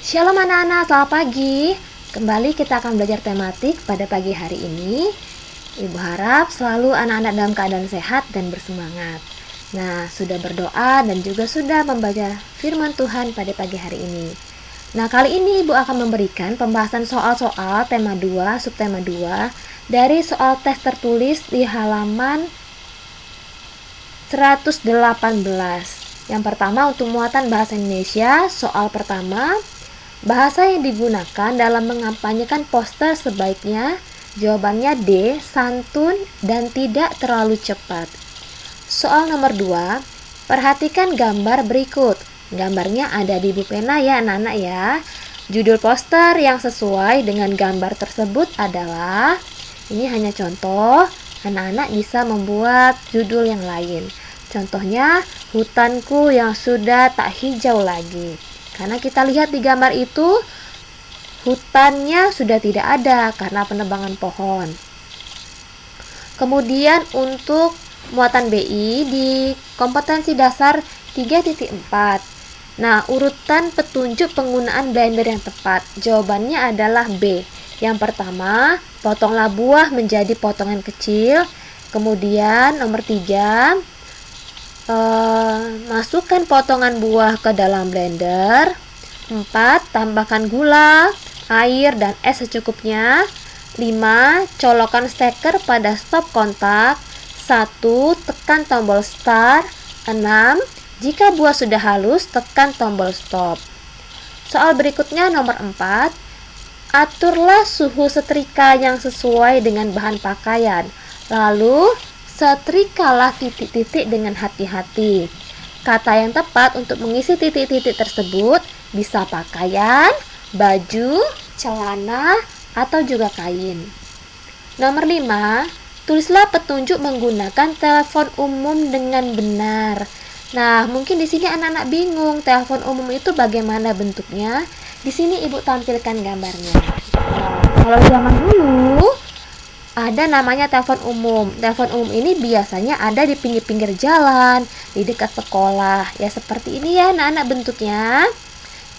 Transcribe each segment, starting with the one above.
Shalom anak-anak, selamat pagi. Kembali kita akan belajar tematik pada pagi hari ini. Ibu harap selalu anak-anak dalam keadaan sehat dan bersemangat. Nah, sudah berdoa dan juga sudah membaca firman Tuhan pada pagi hari ini. Nah, kali ini Ibu akan memberikan pembahasan soal-soal tema 2, subtema 2 dari soal tes tertulis di halaman 118. Yang pertama untuk muatan bahasa Indonesia, soal pertama, bahasa yang digunakan dalam mengampanyekan poster sebaiknya, jawabannya D, santun dan tidak terlalu cepat. Soal nomor 2, perhatikan gambar berikut. Gambarnya ada di buku pena ya anak-anak ya. Judul poster yang sesuai dengan gambar tersebut adalah, ini hanya contoh, anak-anak bisa membuat judul yang lain. Contohnya, hutanku yang sudah tak hijau lagi. Karena kita lihat di gambar itu, hutannya sudah tidak ada karena penebangan pohon. Kemudian untuk muatan BI di kompetensi dasar 3.4. Nah, urutan petunjuk penggunaan blender yang tepat. Jawabannya adalah B. Yang pertama, potonglah buah menjadi potongan kecil. Kemudian nomor 3, masukkan potongan buah ke dalam blender. 4, tambahkan gula, air, dan es secukupnya. 5, colokkan steker pada stop kontak. 1, tekan tombol start. 6, jika buah sudah halus, tekan tombol stop. Soal berikutnya nomor 4, aturlah suhu setrika yang sesuai dengan bahan pakaian. Lalu, setrikalah titik-titik dengan hati-hati. Kata yang tepat untuk mengisi titik-titik tersebut bisa pakaian, baju, celana, atau juga kain. Nomor 5, tulislah petunjuk menggunakan telepon umum dengan benar. Nah, mungkin di sini anak-anak bingung, telepon umum itu bagaimana bentuknya? Di sini Ibu tampilkan gambarnya. Nah, kalau zaman dulu ada namanya telepon umum. Telepon umum ini biasanya ada di pinggir-pinggir jalan, di dekat sekolah. Ya seperti ini ya anak-anak bentuknya.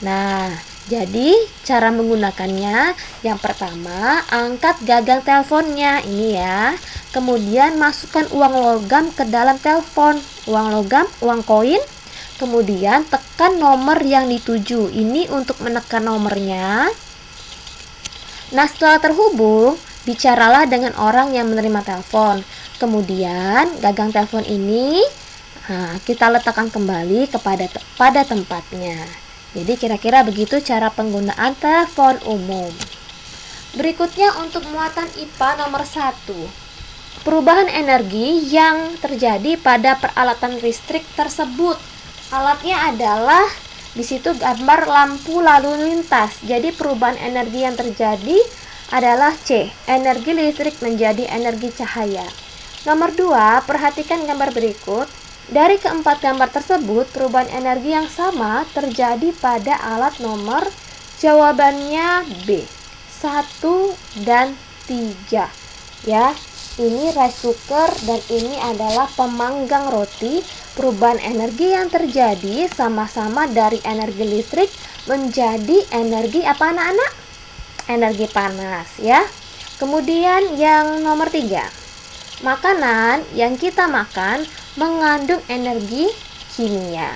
Nah, jadi cara menggunakannya, yang pertama angkat gagang teleponnya, ini ya. Kemudian masukkan uang logam ke dalam telepon, uang logam, uang koin. Kemudian tekan nomor yang dituju, ini untuk menekan nomornya. Nah, setelah terhubung, bicaralah dengan orang yang menerima telepon. Kemudian gagang telepon ini kita letakkan kembali pada tempatnya. Jadi kira-kira begitu cara penggunaan telepon umum. Berikutnya untuk muatan IPA nomor 1. Perubahan energi yang terjadi pada peralatan listrik tersebut. Alatnya adalah di situ gambar lampu lalu lintas. Jadi perubahan energi yang terjadi adalah C, energi listrik menjadi energi cahaya. Nomor 2, perhatikan gambar berikut. Dari keempat gambar tersebut, perubahan energi yang sama terjadi pada alat nomor, jawabannya B, 1 dan 3. Ya, ini rice cooker dan ini adalah pemanggang roti. Perubahan energi yang terjadi sama-sama dari energi listrik menjadi energi apa anak-anak? Energi panas ya. Kemudian yang nomor 3, makanan yang kita makan mengandung energi kimia.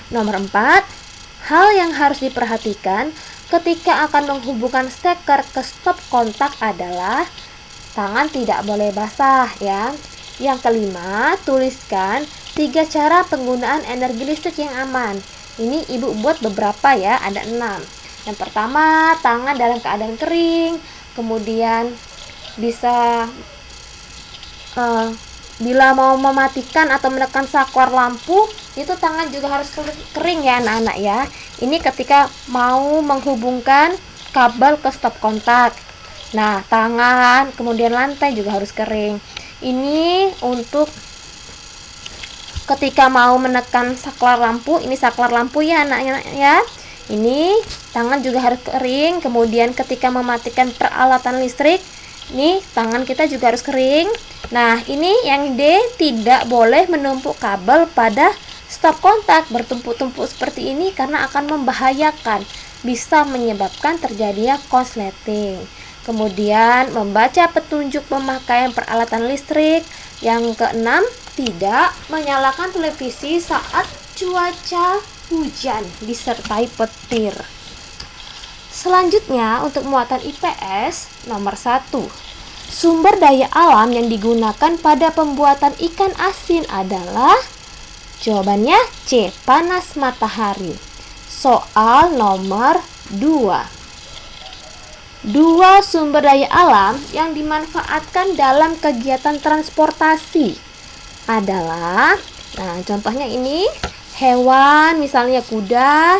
Nomor 4, hal yang harus diperhatikan ketika akan menghubungkan steker ke stop kontak adalah tangan tidak boleh basah ya. Yang kelima, tuliskan 3 cara penggunaan energi listrik yang aman. Ini Ibu buat beberapa ya, ada 6. Yang pertama, tangan dalam keadaan kering. Kemudian bisa bila mau mematikan atau menekan saklar lampu, itu tangan juga harus kering ya anak-anak ya. Ini ketika mau menghubungkan kabel ke stop kontak. Nah, tangan, kemudian lantai juga harus kering. Ini untuk ketika mau menekan saklar lampu, ini saklar lampu ya anak-anak ya. Ini tangan juga harus kering. Kemudian ketika mematikan peralatan listrik, nih tangan kita juga harus kering. Nah, ini yang D, tidak boleh menumpuk kabel pada stop kontak bertumpuk-tumpuk seperti ini karena akan membahayakan. bisa menyebabkan terjadinya konsleting. Kemudian membaca petunjuk pemakaian peralatan listrik. Yang keenam, tidak menyalakan televisi saat cuaca hujan disertai petir. Selanjutnya untuk muatan IPS nomor 1. Sumber daya alam yang digunakan pada pembuatan ikan asin adalah jawabannya C. Panas matahari. Soal nomor 2. Dua sumber daya alam yang dimanfaatkan dalam kegiatan transportasi adalah, nah contohnya ini, hewan misalnya kuda,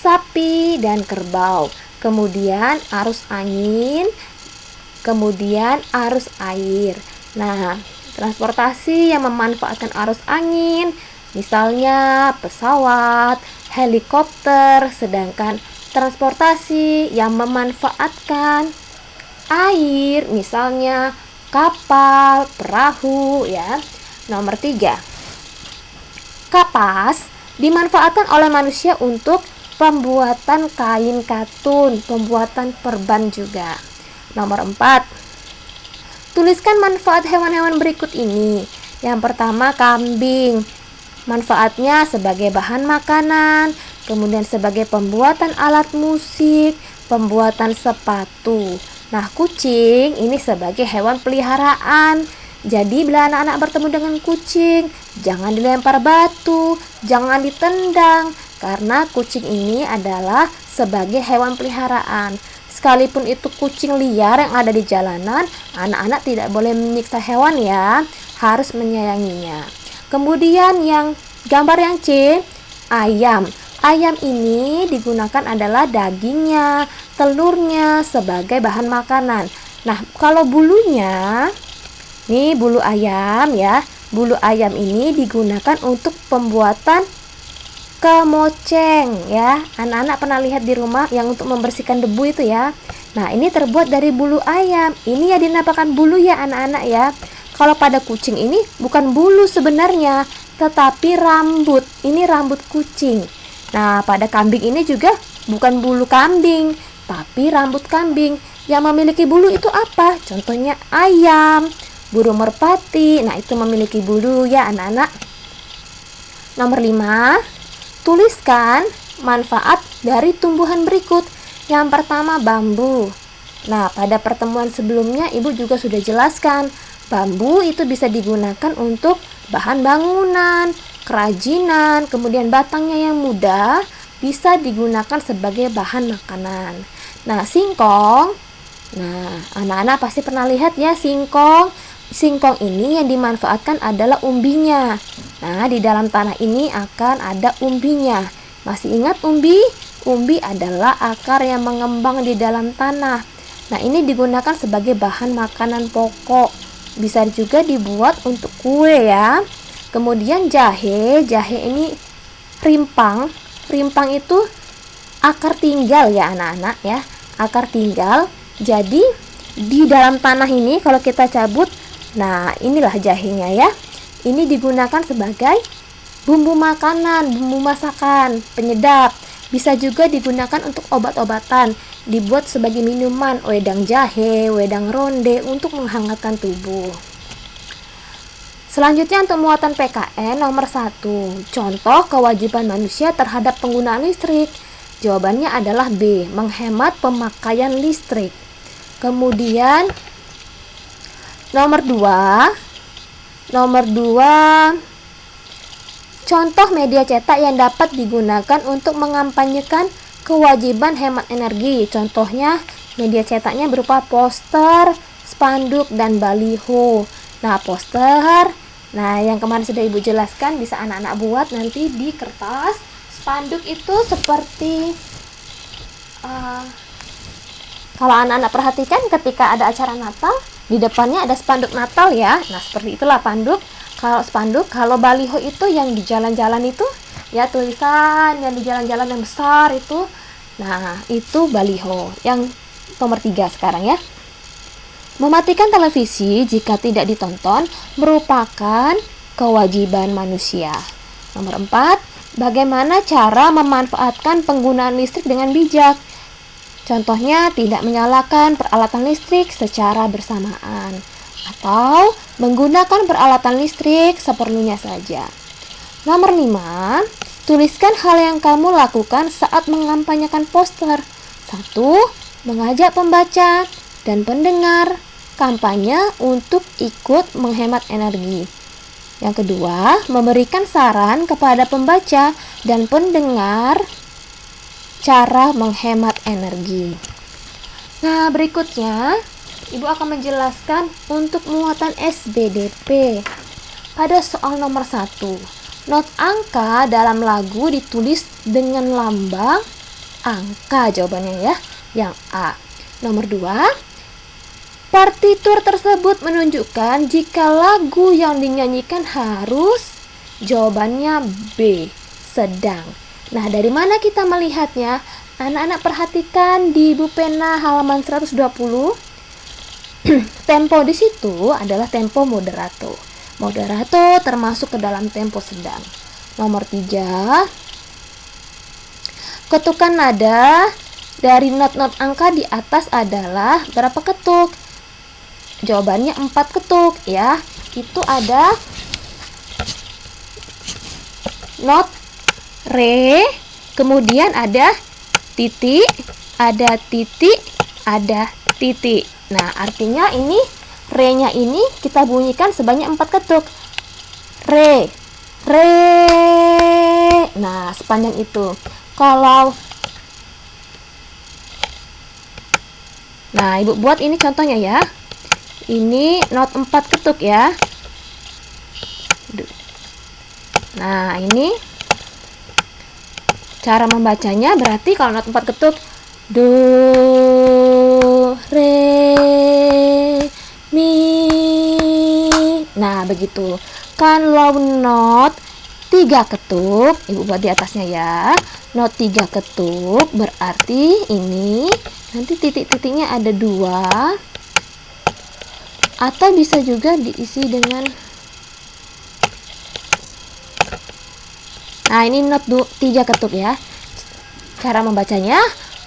sapi, dan kerbau. Kemudian arus angin, kemudian arus air. Nah, transportasi yang memanfaatkan arus angin, misalnya pesawat, helikopter, sedangkan transportasi yang memanfaatkan air, misalnya kapal, perahu ya. Nomor 3. Kapas dimanfaatkan oleh manusia untuk pembuatan kain katun, pembuatan perban juga. Nomor 4. Tuliskan manfaat hewan-hewan berikut ini. Yang pertama, kambing. Manfaatnya sebagai bahan makanan, kemudian sebagai pembuatan alat musik, pembuatan sepatu. Nah, kucing ini sebagai hewan peliharaan. Jadi bila anak-anak bertemu dengan kucing, jangan dilempar batu, jangan ditendang, karena kucing ini adalah sebagai hewan peliharaan. Sekalipun itu kucing liar yang ada di jalanan, anak-anak tidak boleh menyiksa hewan ya, harus menyayanginya. Kemudian yang gambar yang C, ayam. Ayam ini digunakan adalah dagingnya, telurnya sebagai bahan makanan. Nah, kalau bulunya, nih bulu ayam ya, bulu ayam ini digunakan untuk pembuatan kemoceng ya. Anak-anak pernah lihat di rumah yang untuk membersihkan debu itu ya. Nah, ini terbuat dari bulu ayam. Ini ya dinamakan bulu ya anak-anak ya. Kalau pada kucing ini bukan bulu sebenarnya, tetapi rambut. Ini rambut kucing. Nah, pada kambing ini juga bukan bulu kambing, tapi rambut kambing. Yang memiliki bulu itu apa? Contohnya ayam, burung merpati. Nah, itu memiliki bulu ya anak-anak. Nomor 5, tuliskan manfaat dari tumbuhan berikut. Yang pertama, bambu. Nah, pada pertemuan sebelumnya Ibu juga sudah jelaskan, bambu itu bisa digunakan untuk bahan bangunan, kerajinan, kemudian batangnya yang muda bisa digunakan sebagai bahan makanan. Nah, singkong. Nah, anak-anak pasti pernah lihat ya singkong. Singkong ini yang dimanfaatkan adalah umbinya. Nah, di dalam tanah ini akan ada umbinya. Masih ingat umbi? Umbi adalah akar yang mengembang di dalam tanah. Nah, ini digunakan sebagai bahan makanan pokok. Bisa juga dibuat untuk kue ya. Kemudian jahe. Jahe ini rimpang. Rimpang itu akar tinggal ya anak-anak ya. Akar tinggal. Jadi di dalam tanah ini kalau kita cabut, nah inilah jahenya ya. Ini digunakan sebagai bumbu makanan, bumbu masakan, penyedap. Bisa juga digunakan untuk obat-obatan, dibuat sebagai minuman, wedang jahe, wedang ronde untuk menghangatkan tubuh. Selanjutnya untuk muatan PKN nomor 1. Contoh kewajiban manusia terhadap penggunaan listrik. Jawabannya adalah B, menghemat pemakaian listrik. Kemudian nomor 2. Contoh media cetak yang dapat digunakan untuk mengampanyekan kewajiban hemat energi. Contohnya media cetaknya berupa poster, spanduk, dan baliho. Nah, poster, nah yang kemarin sudah Ibu jelaskan bisa anak-anak buat nanti di kertas. Spanduk itu seperti kalau anak-anak perhatikan ketika ada acara Natal, di depannya ada spanduk Natal ya. Nah, seperti itulah spanduk. Kalau baliho itu yang di jalan-jalan itu ya, tulisan yang di jalan-jalan yang besar itu. Nah, itu baliho. Yang nomor 3 sekarang ya. Mematikan televisi jika tidak ditonton merupakan kewajiban manusia. Nomor 4, Bagaimana cara memanfaatkan penggunaan listrik dengan bijak? Contohnya, tidak menyalakan peralatan listrik secara bersamaan atau menggunakan peralatan listrik seperlunya saja. Nomor 5, tuliskan hal yang kamu lakukan saat mengampanyekan poster. 1. Mengajak pembaca dan pendengar kampanye untuk ikut menghemat energi. Yang kedua, memberikan saran kepada pembaca dan pendengar cara menghemat energi. Nah, berikutnya Ibu akan menjelaskan untuk muatan SBDP. Pada soal nomor 1, not angka dalam lagu ditulis dengan lambang angka, jawabannya ya, yang A. Nomor 2, partitur tersebut menunjukkan jika lagu yang dinyanyikan harus, jawabannya B, sedang. Nah, dari mana kita melihatnya? Anak-anak perhatikan di buku pena halaman 120. Tempo di situ adalah tempo moderato. Moderato termasuk ke dalam tempo sedang. Nomor 3, ketukan nada dari not-not angka di atas adalah berapa ketuk? Jawabannya 4 ketuk ya. Itu ada not re, kemudian ada titik, ada titik, ada titik. Nah, artinya ini re-nya ini kita bunyikan sebanyak 4 ketuk. Re, re. Nah, sepanjang itu. Nah, Ibu buat ini contohnya ya. Ini not 4 ketuk ya. Nah, ini cara membacanya berarti kalau not 4 ketuk do, re, mi. Nah, begitu. Kalau not 3 ketuk, Ibu buat di atasnya ya. Not 3 ketuk berarti ini nanti titik-titiknya ada 2. Atau bisa juga diisi dengan, nah ini not 3 ketuk ya. Cara membacanya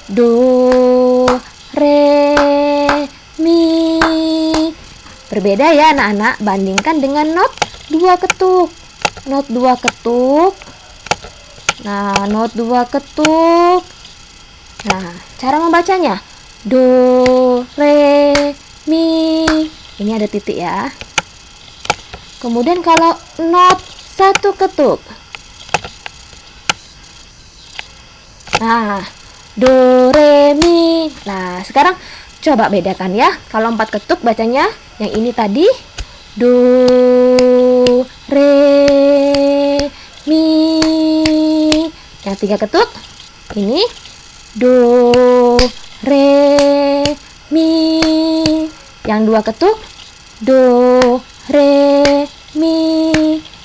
do, re, mi. Berbeda ya anak-anak, bandingkan dengan not 2 ketuk. Not 2 ketuk. Nah, not 2 ketuk. Nah, cara membacanya do, re, mi. Ini ada titik ya. Kemudian kalau not 1 ketuk. Nah, do, re, mi. Nah, sekarang coba bedakan ya. Kalau 4 ketuk bacanya yang ini tadi do, re, mi. Yang 3 ketuk ini do, re, mi. Yang 2 ketuk do, re, mi.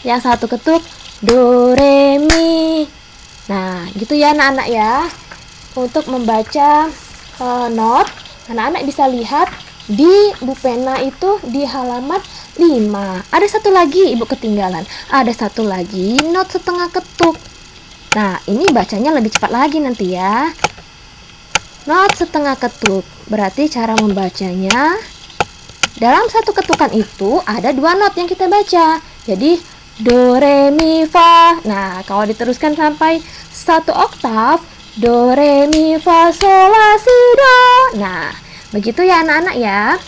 Yang 1 ketuk do, re, mi. Nah, gitu ya anak-anak ya. Untuk membaca not, anak-anak bisa lihat di buku pena itu di halaman 5. Ada satu lagi Ibu ketinggalan. Ada satu lagi not setengah ketuk. Nah, ini bacanya lebih cepat lagi nanti ya. Not setengah ketuk. Berarti cara membacanya, dalam satu ketukan itu ada 2 not yang kita baca. Jadi do, re, mi, fa. Nah, kalau diteruskan sampai 1 oktav, do, re, mi, fa, sol, la, si, do. Nah, begitu ya anak-anak ya.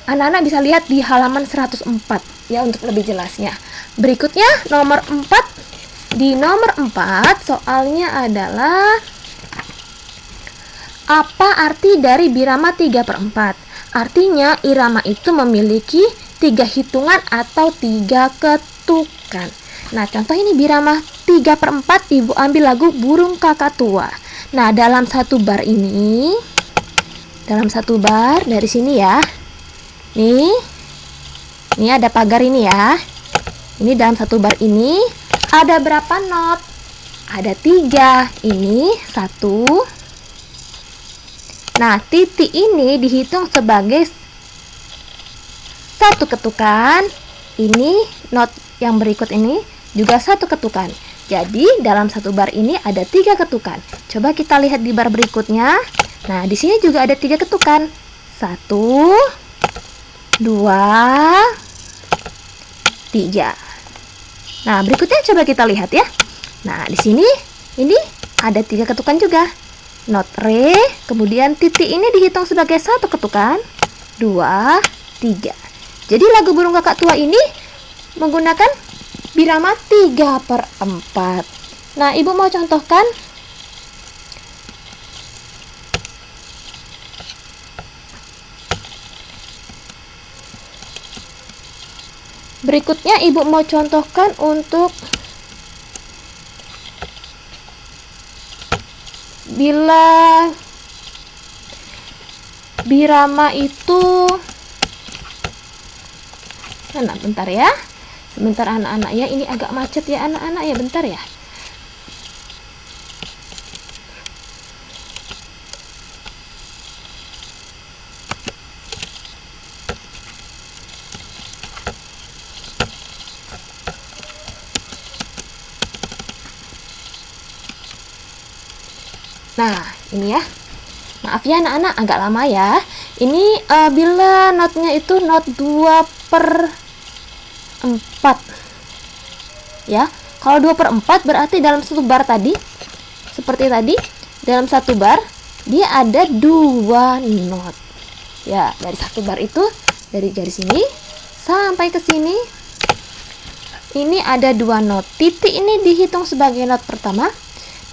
Anak-anak bisa lihat di halaman 104 ya untuk lebih jelasnya. Berikutnya nomor 4. Di nomor 4 soalnya adalah apa arti dari birama 3/4? Artinya irama itu memiliki 3 hitungan atau 3 ketukan. Nah, contoh ini birama 3/4, Ibu ambil lagu Burung Kakak Tua. Nah, dalam satu bar ini, dari sini ya. Ini ada pagar ini ya. Ini dalam satu bar ini ada berapa not? Ada 3. Ini 1. Nah, titik ini dihitung sebagai 1 ketukan. Ini not yang berikut ini juga 1 ketukan. Jadi dalam satu bar ini ada 3 ketukan. Coba kita lihat di bar berikutnya. Nah, di sini juga ada 3 ketukan. 1, 2, 3. Nah, berikutnya coba kita lihat ya. Nah, di sini ini ada 3 ketukan juga. Not re, kemudian titik ini dihitung sebagai 1 ketukan. 2, 3. Jadi lagu burung kakak tua ini menggunakan birama 3/4. Nah, Ibu mau contohkan. Berikutnya Ibu mau contohkan untuk bila birama itu, nah bentar ya, sebentar anak-anak ya, ini agak macet ya anak-anak ya, bentar ya. Nah, ini ya. Maaf ya anak-anak, agak lama ya. Ini bila notnya itu not 2/4. Ya, kalau 2/4 berarti dalam satu bar tadi, seperti tadi, dalam satu bar dia ada 2 not. Ya, dari satu bar itu, dari garis ini sampai ke sini, ini ada 2 not. Titik ini dihitung sebagai not pertama.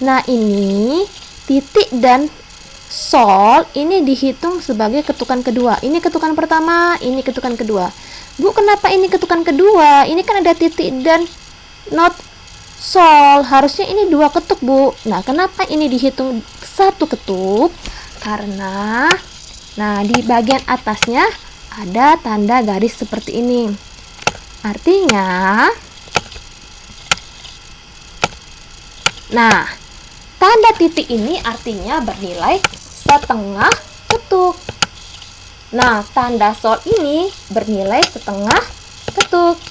Nah, ini titik dan sol ini dihitung sebagai ketukan kedua. Ini ketukan pertama, ini ketukan kedua. Bu, kenapa ini ketukan kedua? Ini kan ada titik dan not sol. Harusnya ini 2 ketuk, Bu. Nah, kenapa ini dihitung 1 ketuk? Karena di bagian atasnya ada tanda garis seperti ini. Artinya tanda titik ini artinya bernilai setengah ketuk. Nah, tanda sol ini bernilai setengah ketuk.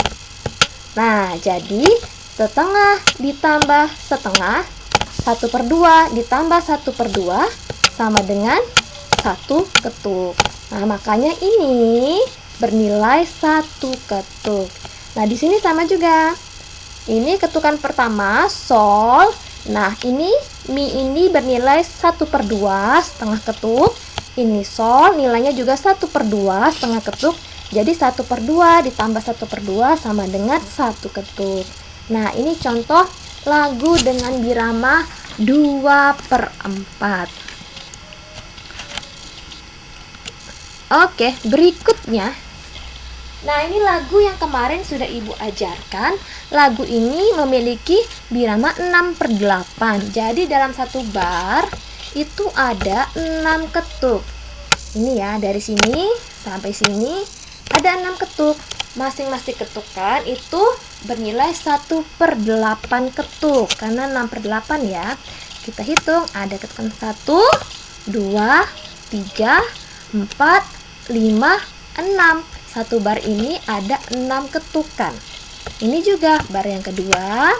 Nah, jadi setengah ditambah setengah, 1/2 ditambah 1/2 sama dengan 1 ketuk. Nah, makanya ini bernilai 1 ketuk. Nah, di sini sama juga. Ini ketukan pertama, sol. Nah, ini mi ini bernilai 1/2 setengah ketuk. Ini sol, nilainya juga 1/2 setengah ketuk. Jadi 1/2 ditambah 1/2 sama dengan 1 ketuk. Nah, ini contoh lagu dengan birama 2/4. Oke, berikutnya. Nah, ini lagu yang kemarin sudah Ibu ajarkan. Lagu ini memiliki birama 6/8. Jadi dalam satu bar itu ada 6 ketuk. Ini ya, dari sini sampai sini ada 6 ketuk. Masing-masing ketukan itu bernilai 1/8 ketuk. Karena 6/8 ya. Kita hitung, ada ketukan 1, 2, 3, 4, 5, 6. Satu bar ini ada 6 ketukan. Ini juga bar yang kedua.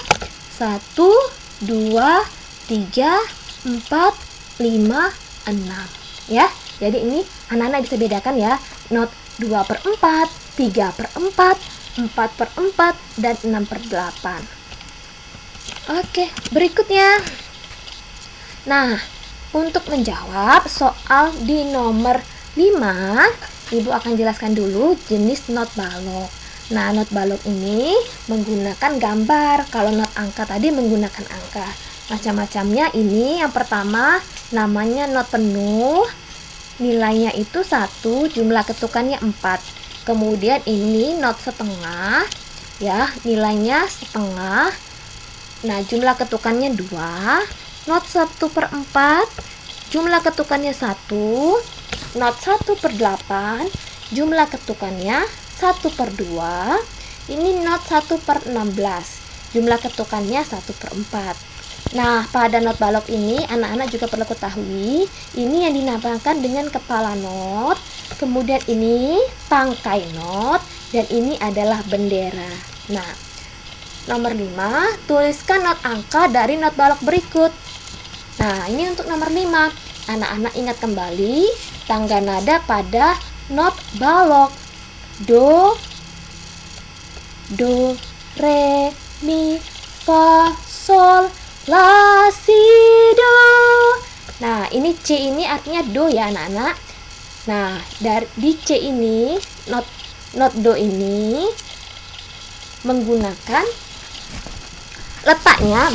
1, 2, 3, 4, 5, 6. Ya, jadi ini anak-anak bisa bedakan ya. Not 2/4, 3/4, 4/4, dan 6/8. Oke, berikutnya. Nah, untuk menjawab soal di nomor 5, Ibu akan jelaskan dulu jenis not balok. Nah, not balok ini menggunakan gambar. Kalau not angka tadi menggunakan angka. Macam-macamnya ini yang pertama namanya not penuh. Nilainya itu 1, jumlah ketukannya 4. Kemudian ini not setengah. Ya, nilainya setengah. Nah, jumlah ketukannya 2. Not 1/4. Jumlah ketukannya 1. Not 1/8, jumlah ketukannya 1/2. Ini not 1/16, jumlah ketukannya 1/4. Nah, pada not balok ini anak-anak juga perlu ketahui, ini yang dinamakan dengan kepala not, kemudian ini tangkai not, dan ini adalah bendera. Nah, Nomor 5, tuliskan not angka dari not balok berikut. Nah, ini untuk nomor 5. Anak-anak ingat kembali tangga nada pada not balok. Do, re, mi, fa, sol, la, si, do. Nah, ini C ini artinya do ya anak-anak. Nah, di C ini, not do ini menggunakan letaknya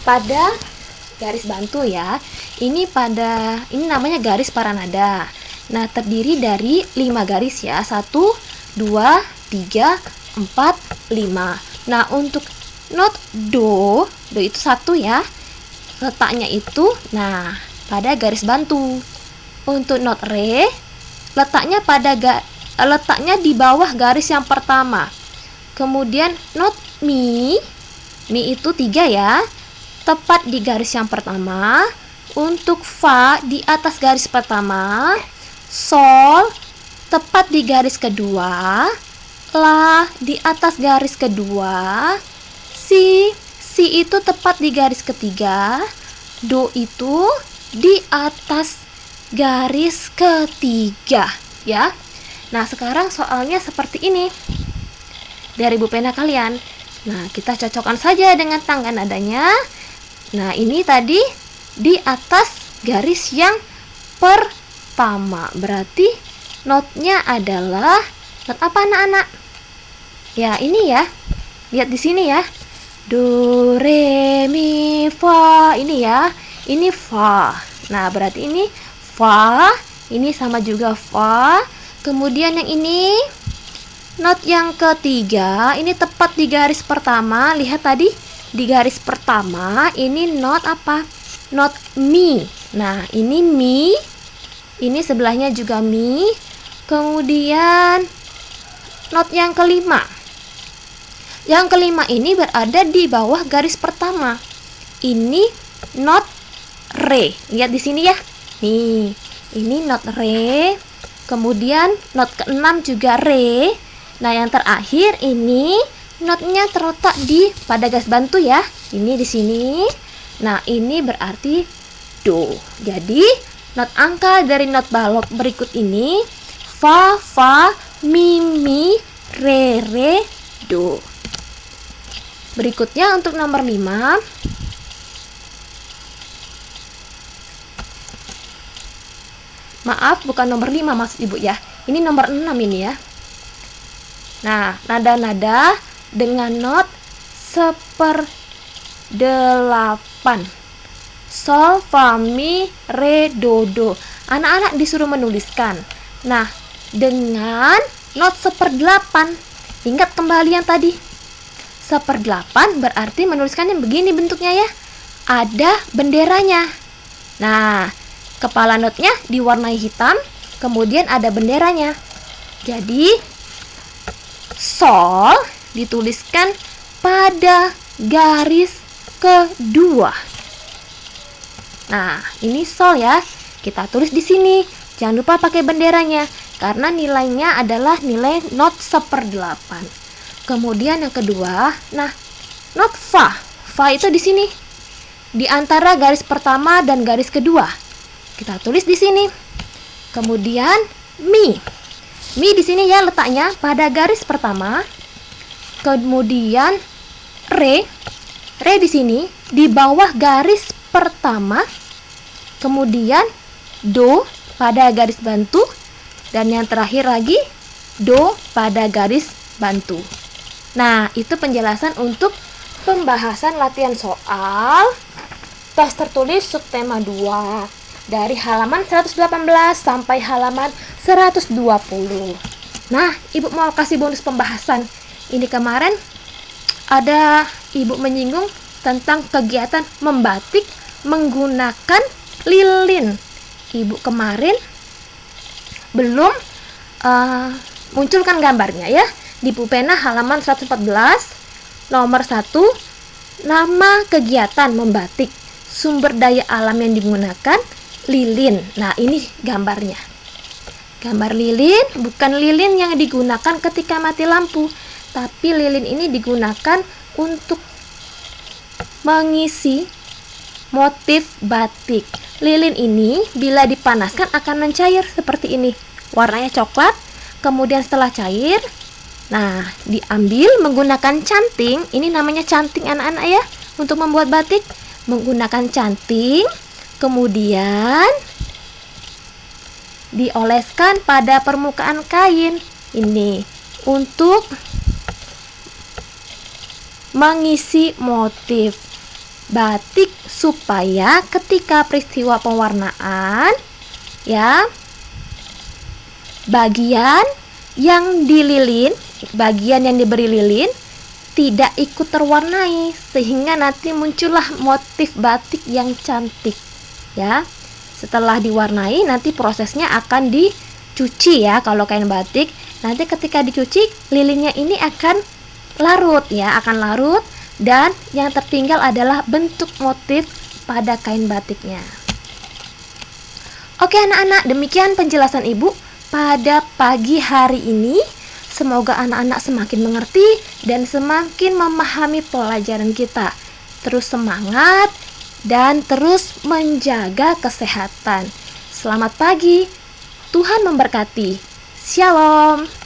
pada garis bantu ya. Ini namanya garis paranada. Nah, terdiri dari 5 garis ya. 1, 2, 3, 4, 5. Nah, untuk not do itu 1 ya. Letaknya itu pada garis bantu. Untuk not re letaknya di bawah garis yang pertama. Kemudian not mi itu 3 ya, tepat di garis yang pertama. Untuk fa di atas garis pertama. Sol tepat di garis kedua. La di atas garis kedua. Si itu tepat di garis ketiga. Do itu di atas garis ketiga ya. Nah, sekarang soalnya seperti ini dari buku pena kalian. Nah, kita cocokkan saja dengan tangga nadanya. Nah, ini tadi di atas garis yang pertama. Berarti notnya adalah not apa anak-anak? Ya, ini ya. Lihat di sini ya. Do, re, mi, fa. Ini ya. Ini fa. Nah, berarti ini fa. Ini sama juga fa. Kemudian yang ini not yang ketiga, ini tepat di garis pertama. Lihat tadi di garis pertama ini not apa? Not mi. Nah, ini mi. Ini sebelahnya juga mi. Kemudian not yang kelima. Yang kelima ini berada di bawah garis pertama. Ini not re. Lihat di sini ya. Nih, ini not re. Kemudian not keenam juga re. Nah, yang terakhir ini notnya terletak pada garis bantu ya. Ini di sini. Nah, ini berarti do. Jadi, not angka dari not balok berikut ini fa, mi, re, do. Berikutnya untuk nomor 5. Maaf, bukan nomor 5 maksud Ibu ya. Ini nomor 6 ini ya. Nah, nada-nada dengan not 1/8. Sol, fa, mi, re, do. Anak-anak disuruh menuliskan. Nah, dengan not 1/8. Ingat kembali yang tadi. 1/8 berarti menuliskannya begini bentuknya ya. Ada benderanya. Nah, kepala notnya diwarnai hitam, kemudian ada benderanya. Jadi, sol dituliskan pada garis kedua. Nah, ini sol ya. Kita tulis di sini. Jangan lupa pakai benderanya karena nilainya adalah nilai not 1/8. Kemudian yang kedua, not fa. Fa itu di sini. Di antara garis pertama dan garis kedua. Kita tulis di sini. Kemudian mi. Mi di sini ya letaknya pada garis pertama. Kemudian re. Re di sini di bawah garis pertama. Kemudian do pada garis bantu dan yang terakhir lagi do pada garis bantu. Nah, itu penjelasan untuk pembahasan latihan soal tes tertulis subtema 2 dari halaman 118 sampai halaman 120. Nah, Ibu mau kasih bonus pembahasan. Ini kemarin ada Ibu menyinggung tentang kegiatan membatik menggunakan lilin. Ibu kemarin belum munculkan gambarnya ya. Di pulpena halaman 114 nomor 1 nama kegiatan membatik, sumber daya alam yang digunakan lilin. Nah, ini gambarnya. Gambar lilin bukan lilin yang digunakan ketika mati lampu, tapi lilin ini digunakan untuk mengisi motif batik. Lilin ini bila dipanaskan akan mencair seperti ini. Warnanya coklat, kemudian setelah cair, nah diambil menggunakan canting. Ini namanya canting anak-anak ya, untuk membuat batik. Menggunakan canting, kemudian dioleskan pada permukaan kain ini untuk mengisi motif batik, supaya ketika peristiwa pewarnaan ya, bagian yang dililin, bagian yang diberi lilin tidak ikut terwarnai, sehingga nanti muncullah motif batik yang cantik ya. Setelah diwarnai, nanti prosesnya akan dicuci ya. Kalau kain batik, nanti ketika dicuci, lilinnya ini akan larut ya, akan larut, dan yang tertinggal adalah bentuk motif pada kain batiknya. Oke anak-anak, demikian penjelasan Ibu pada pagi hari ini. Semoga anak-anak semakin mengerti dan semakin memahami pelajaran kita. Terus semangat dan terus menjaga kesehatan. Selamat pagi, Tuhan memberkati. Shalom.